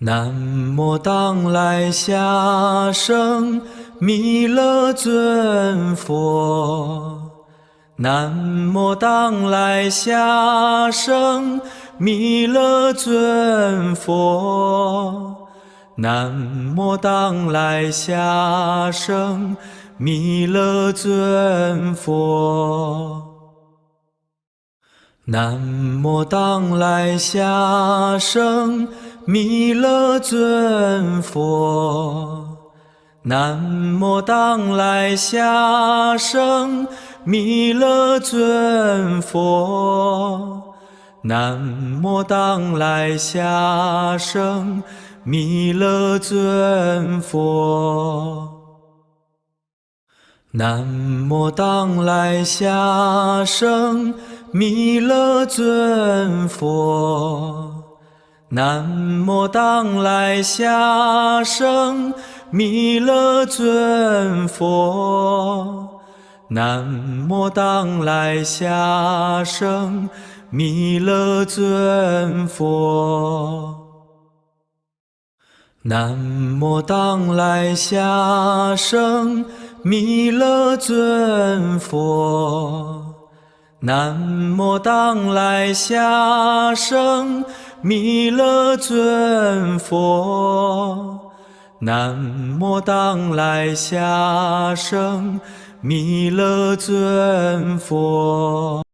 南无当来下生弥勒尊佛。南无当来下生弥勒尊佛。南无当来下生弥勒尊佛。南无当来下生弥勒尊佛。南无当来下生弥勒尊佛。南无当来下生弥勒尊佛。南无当来下生弥勒尊佛。南无当来下生弥勒尊佛。南无当来下生弥勒尊佛。南无当来下生弥勒尊佛。南无当来下生弥勒尊佛。南无当来下生弥勒尊佛。